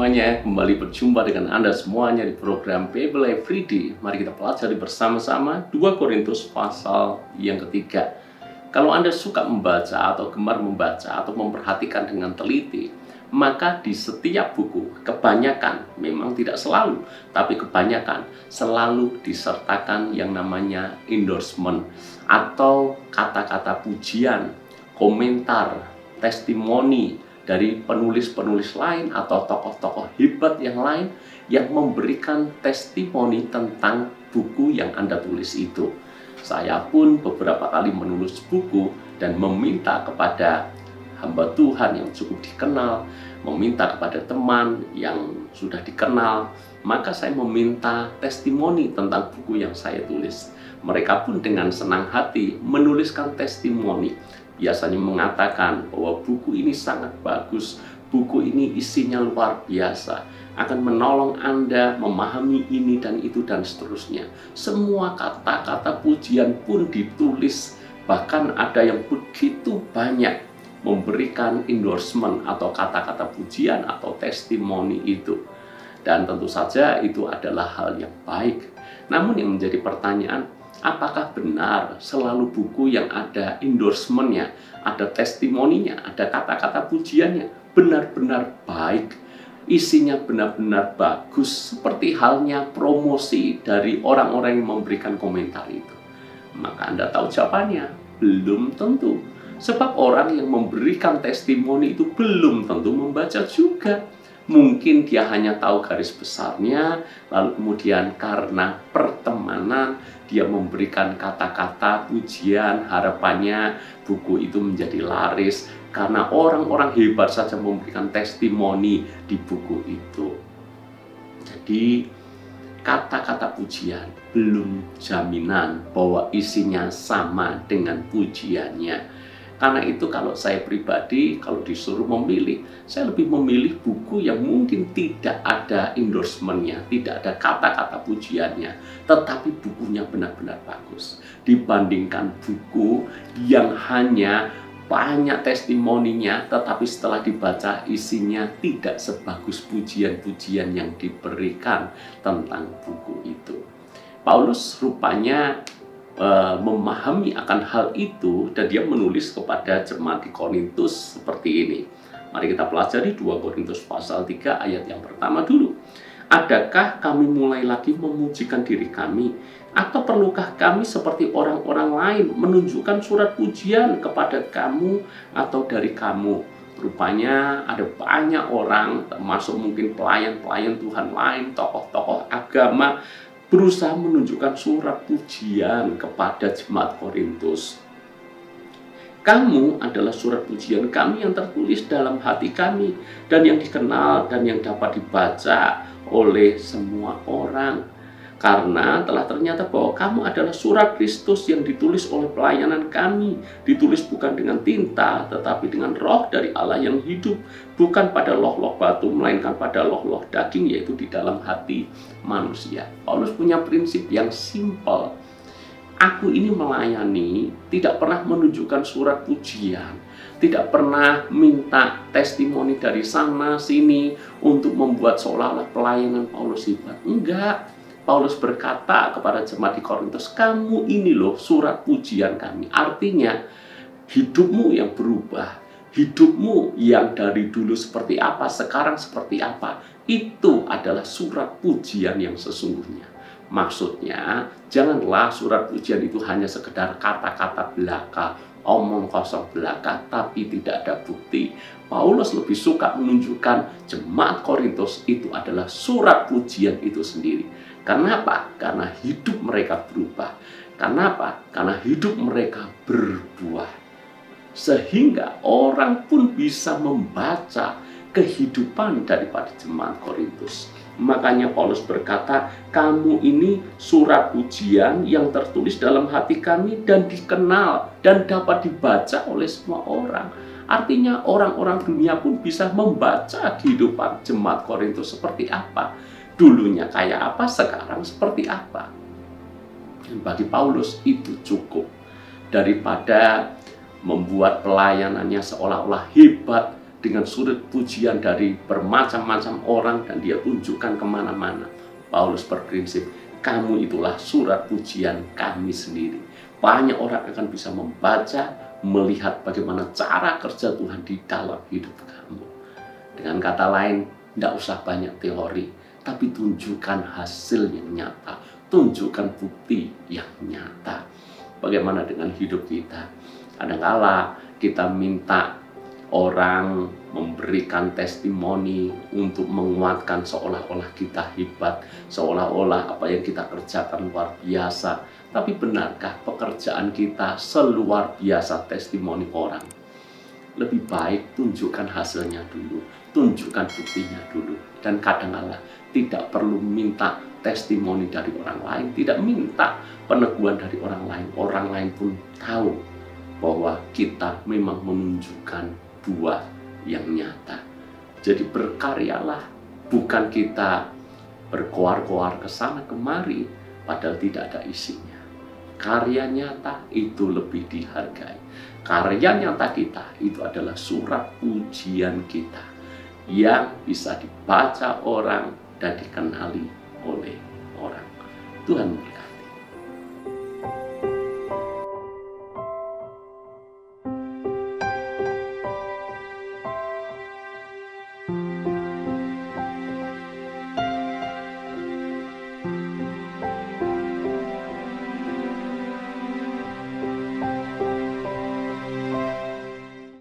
semuanya, kembali berjumpa dengan Anda semuanya di program Bible Everyday. Mari kita pelajari bersama-sama 2 Korintus pasal yang ketiga. Kalau Anda suka membaca atau gemar membaca atau memperhatikan dengan teliti, maka di setiap buku, kebanyakan, memang tidak selalu, tapi kebanyakan selalu disertakan yang namanya endorsement atau kata-kata pujian, komentar, testimoni dari penulis-penulis lain atau tokoh-tokoh hebat yang lain yang memberikan testimoni tentang buku yang Anda tulis itu. Saya pun beberapa kali menulis buku dan meminta kepada hamba Tuhan yang cukup dikenal, meminta kepada teman yang sudah dikenal, maka saya meminta testimoni tentang buku yang saya tulis. Mereka pun dengan senang hati menuliskan testimoni, biasanya mengatakan bahwa buku ini sangat bagus, buku ini isinya luar biasa, akan menolong Anda memahami ini dan itu dan seterusnya. Semua kata-kata pujian pun ditulis, bahkan ada yang begitu banyak memberikan endorsement atau kata-kata pujian atau testimoni itu. Dan tentu saja itu adalah hal yang baik. Namun yang menjadi pertanyaan, apakah benar selalu buku yang ada endorsement-nya, ada testimoninya, ada kata-kata pujiannya benar-benar baik, isinya benar-benar bagus, seperti halnya promosi dari orang-orang yang memberikan komentar itu? Maka Anda tahu jawabannya, belum tentu. Sebab orang yang memberikan testimoni itu belum tentu membaca juga. Mungkin dia hanya tahu garis besarnya, lalu kemudian karena pertemanan dia memberikan kata-kata pujian, harapannya buku itu menjadi laris karena orang-orang hebat saja memberikan testimoni di buku itu. Jadi kata-kata pujian belum jaminan bahwa isinya sama dengan pujiannya. Karena itu kalau saya pribadi, kalau disuruh memilih, saya lebih memilih buku yang mungkin tidak ada endorsement-nya, tidak ada kata-kata pujiannya, tetapi bukunya benar-benar bagus. Dibandingkan buku yang hanya banyak testimoninya, tetapi setelah dibaca isinya tidak sebagus pujian-pujian yang diberikan tentang buku itu. Paulus rupanya memahami akan hal itu dan dia menulis kepada jemaat di Korintus seperti ini. Mari kita pelajari 2 Korintus pasal 3 ayat yang pertama dulu. Adakah kami mulai lagi memujikan diri kami? Atau perlukah kami seperti orang-orang lain menunjukkan surat pujian kepada kamu atau dari kamu? Rupanya ada banyak orang, termasuk mungkin pelayan-pelayan Tuhan lain, tokoh-tokoh agama, berusaha menunjukkan surat pujian kepada jemaat Korintus. Kamu adalah surat pujian kami yang tertulis dalam hati kami dan yang dikenal dan yang dapat dibaca oleh semua orang. Karena telah ternyata bahwa kamu adalah surat Kristus yang ditulis oleh pelayanan kami, ditulis bukan dengan tinta, tetapi dengan roh dari Allah yang hidup, bukan pada loh-loh batu, melainkan pada loh-loh daging, yaitu di dalam hati manusia. Paulus punya prinsip yang simpel. Aku ini melayani, tidak pernah menunjukkan surat pujian, tidak pernah minta testimoni dari sana sini untuk membuat seolah-olah pelayanan Paulus hebat. Enggak. Paulus berkata kepada jemaat di Korintus, kamu ini loh surat pujian kami. Artinya hidupmu yang berubah, hidupmu yang dari dulu seperti apa, sekarang seperti apa, itu adalah surat pujian yang sesungguhnya. Maksudnya, janganlah surat pujian itu hanya sekedar kata-kata belaka, omong kosong belaka, tapi tidak ada bukti. Paulus lebih suka menunjukkan jemaat Korintus itu adalah surat pujian itu sendiri. Karena apa? Karena hidup mereka berubah. Karena apa? Karena hidup mereka berbuah. Sehingga orang pun bisa membaca kehidupan daripada jemaat Korintus. Makanya Paulus berkata, kamu ini surat pujian yang tertulis dalam hati kami dan dikenal dan dapat dibaca oleh semua orang. Artinya orang-orang dunia pun bisa membaca kehidupan jemaat Korintus seperti apa. Dulunya kayak apa, sekarang seperti apa. Dan bagi Paulus itu cukup. Daripada membuat pelayanannya seolah-olah hebat, dengan surat pujian dari bermacam-macam orang dan dia tunjukkan kemana-mana. Paulus berprinsip, kamu itulah surat pujian kami sendiri. Banyak orang akan bisa membaca, melihat bagaimana cara kerja Tuhan di dalam hidup kamu. Dengan kata lain, tidak usah banyak teori, tapi tunjukkan hasil yang nyata, tunjukkan bukti yang nyata. Bagaimana dengan hidup kita? Kadang-kala kita minta orang memberikan testimoni untuk menguatkan seolah-olah kita hebat, seolah-olah apa yang kita kerjakan luar biasa. Tapi benarkah pekerjaan kita seluar biasa testimoni orang? Lebih baik tunjukkan hasilnya dulu, tunjukkan buktinya dulu. Dan kadang-kala tidak perlu minta testimoni dari orang lain, tidak minta peneguhan dari orang lain. Orang lain pun tahu bahwa kita memang menunjukkan buah yang nyata. Jadi berkaryalah, bukan kita berkoar-koar ke sana kemari padahal tidak ada isinya. Karya nyata itu lebih dihargai. Karya nyata kita itu adalah surat pujian kita yang bisa dibaca orang dan dikenali oleh orang. Tuhan memberkati.